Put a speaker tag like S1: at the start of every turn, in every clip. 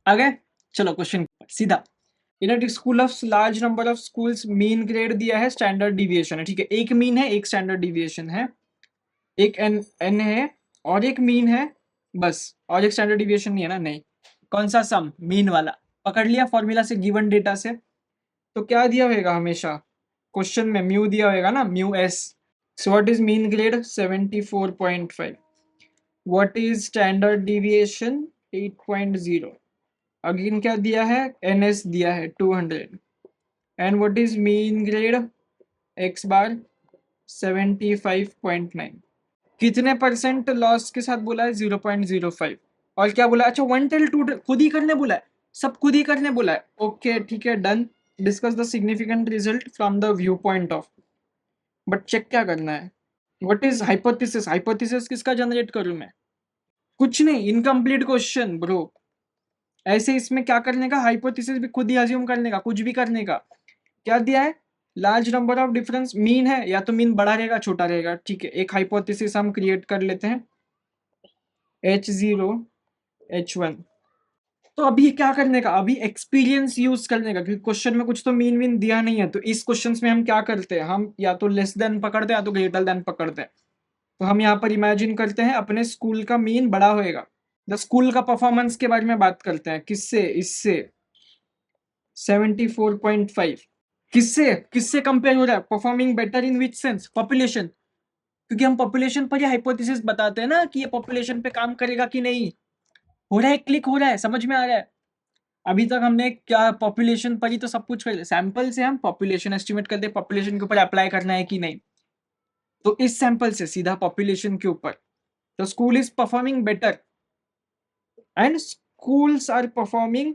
S1: आ गए? चलो क्वेश्चन सीधा। In a school of large number of schools mean grade दिया है, स्टैंडर्ड डिविएशन है, ठीक है। एक मीन है, एक स्टैंडर्ड डिविएशन है, एक एन है और एक मीन है बस, और एक स्टैंडर्ड डिविएशन नहीं है ना, नहीं। कौन सा सम? मीन वाला। पकड़ लिया फॉर्मूला से, गिवन डेटा से। तो क्या दिया होगा हमेशा क्वेश्चन में? म्यू दिया होगा ना, mu S. So what is mean grade? 74.5। What is standard deviation? 8.0। Again क्या दिया है? एन एस दिया है 200। And what is mean grade? X bar 75.9। कितने परसेंट लॉस के साथ बोला है? 0.05। और क्या बोला? अच्छा, वन टेल टू खुद ही करने बोला है, सब खुद ही करने बोला है। ओके ठीक है, done. Discuss the significant result from the view point of. But check क्या करना है? What is hypothesis? हाइपोथेसिस किसका जनरेट करूं मैं? कुछ नहीं, इनकम्प्लीट क्वेश्चन ब्रो। ऐसे इसमें क्या करने का? हाइपोथेसिस भी खुद ही अज्यूम करने का, कुछ भी करने का। क्या दिया है? Large number of difference. Mean है, या तो मीन बड़ा रहेगा छोटा रहेगा, ठीक है। एक हाइपोथेसिस हम क्रिएट कर लेते हैं, H0 H1। तो अभी क्या करने का? अभी एक्सपीरियंस यूज करने का, क्योंकि क्वेश्चन में कुछ तो मीन मीन दिया नहीं है। तो इस क्वेश्चन में हम क्या करते हैं? हम या तो लेस देन पकड़ते हैं या तो ग्रेटर देन पकड़ते हैं। तो हम यहाँ पर इमेजिन करते हैं अपने स्कूल का मीन बड़ा होएगा। द स्कूल का परफॉर्मेंस के बारे में बात करते हैं, किससे? इससे 74.5। किससे किससे कंपेयर हो रहा है? Performing better in which sense? Population. क्योंकि हम पॉपुलेशन पर ही हाइपोथेसिस बताते हैं ना कि ये पॉपुलेशन पे काम करेगा कि नहीं। हो रहा है, क्लिक हो रहा है, समझ में आ रहा है? अभी तक हमने क्या पॉपुलेशन पर ही तो सब कुछ कर लिया। सैंपल से हम पॉपुलेशन एस्टिमेट करते हैं, पॉपुलेशन के ऊपर अप्लाई करना है कि नहीं। तो इस सैंपल से सीधा पॉपुलेशन के ऊपर। तो school is performing better and schools are performing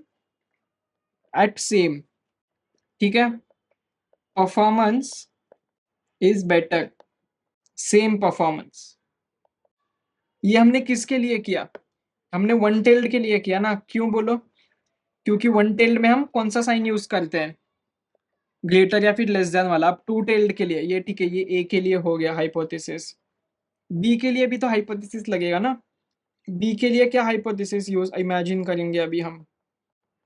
S1: at same, ठीक है। Performance is better, same performance. ये हमने किसके लिए किया? हमने वन टेल्ड के लिए किया ना। क्यों बोलो? क्योंकि वन टेल्ड में हम कौन सा साइन यूज करते हैं? ग्रेटर या फिर लेस देन वाला। अब टू टेल्ड के लिए ये ठीक है, ये ए के लिए हो गया हाइपोथेसिस। बी के लिए भी तो हाइपोथेसिस लगेगा ना। बी के लिए क्या हाइपोथेसिस यूज इमेजिन करेंगे अभी हम?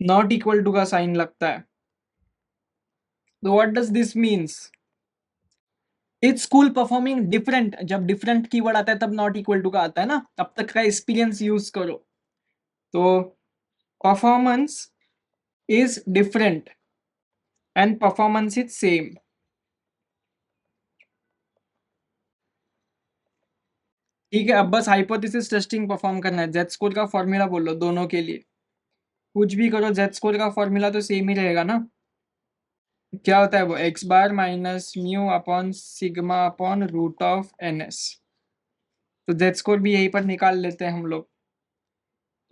S1: नॉट इक्वल टू का साइन लगता है। तो what does this means? Is school performing different. जब डिफरेंट कीवर्ड आता है तब नॉट इक्वल टू का आता है ना। तब तक का एक्सपीरियंस यूज करो। तो performance is different and performance is same। ठीक है, अब बस हाइपोथेसिस टेस्टिंग परफॉर्म करना है। जेड स्कोर का फॉर्मूला बोल लो दोनों के लिए। कुछ भी करो, जेड स्कोर का फॉर्मूला तो सेम ही रहेगा ना। क्या होता है वो? X bar minus mu upon sigma upon root of N S. तो जेड स्कोर भी यहीं पर निकाल लेते हैं हम लोग।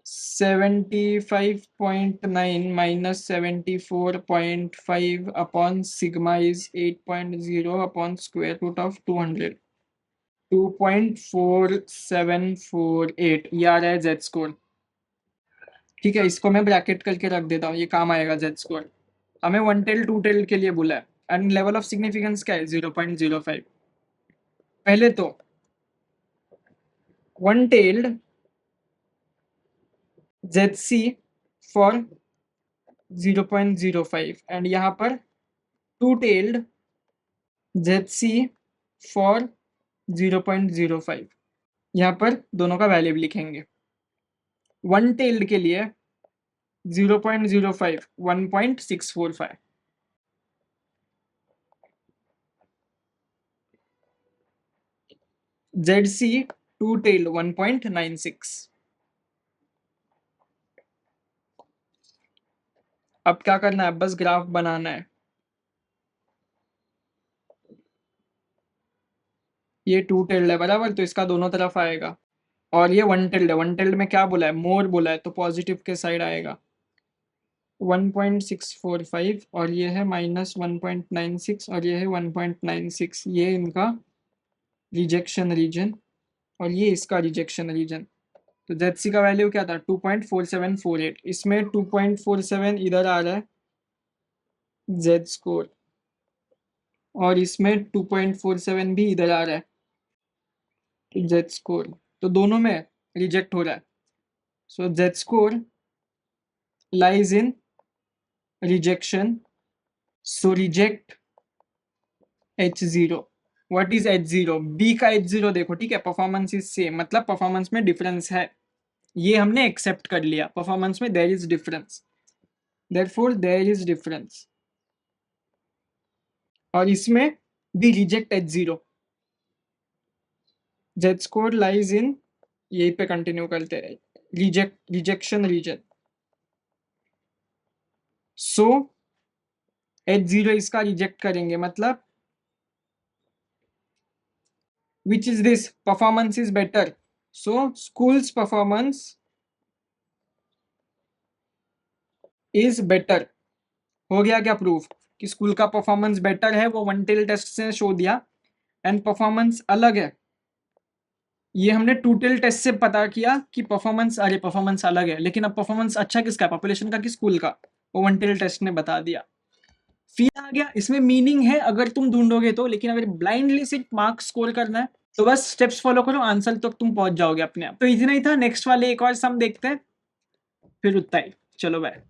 S1: 75.9 minus 74.5 upon sigma is 8.0 upon square root of 200। 2.4748 ये आ रहा है जेड स्कोर। ठीक है, इसको मैं ब्रैकेट करके रख देता हूँ, ये काम आएगा जेड स्कोर। हमें वन टेल टू टेल के लिए बोला है। एंड लेवल ऑफ सिग्निफिकेंस क्या है? 0.05। पहले तो one tailed Z C for 0.05 and यहाँ पर two tailed Z C for 0.05। यहाँ पर दोनों का वैल्यू लिखेंगे। वन टेल्ड के लिए 0.05 1.645। ZC to tailed 1.96। अब क्या करना है? बस ग्राफ बनाना है। ये टू टेल्ड है बराबर, तो इसका दोनों तरफ आएगा। और ये वन टेल्ड है, वन टेल्ड में क्या बोला है? मोर बोला है, तो पॉजिटिव के साइड आएगा। 1.645 और ये है -1.96 और ये है 1.96। ये इनका रिजेक्शन रीजन और ये इसका रिजेक्शन रीजन। तो जेड का वैल्यू क्या था? 2.4748। इसमें 2.47 इधर आ रहा है जेड स्कोर, और इसमें 2.47 भी इधर आ रहा है जेड स्कोर। तो दोनों में रिजेक्ट हो रहा है। So Z score lies in rejection. So reject H0. What is H0? B का H0 देखो, ठीक है, परफॉर्मेंस इज सेम, मतलब परफॉर्मेंस में डिफरेंस है, ये हमने एक्सेप्ट कर लिया, परफॉर्मेंस में there is difference, therefore there is difference. और इसमें भी reject H0, Z score lies in, यही पे कंटिन्यू करते रहे, रिजेक्शन रीजन। सो H0 इसका रिजेक्ट करेंगे, मतलब which is this, performance is better, so school's performance is better। हो गया क्या प्रूफ कि स्कूल का परफॉर्मेंस बेटर है, वो वन टेल टेस्ट से शो दिया। एंड परफॉर्मेंस अलग है, ये हमने टू टेल टेस्ट से पता किया कि परफॉर्मेंस, अरे परफॉर्मेंस अलग है, लेकिन अब परफॉर्मेंस अच्छा किसका है, पॉपुलेशन का कि स्कूल का, वो वन टेल टेस्ट ने बता दिया। फील आ गया, इसमें मीनिंग है अगर तुम ढूंढोगे तो, लेकिन अगर ब्लाइंडली सिर्फ मार्क्स स्कोर करना है तो बस स्टेप्स फॉलो करो, आंसर तक तुम पहुंच जाओगे अपने आप। तो इतना ही था, नेक्स्ट वाले एक और सम देखते हैं, फिर उतना ही, चलो बाय।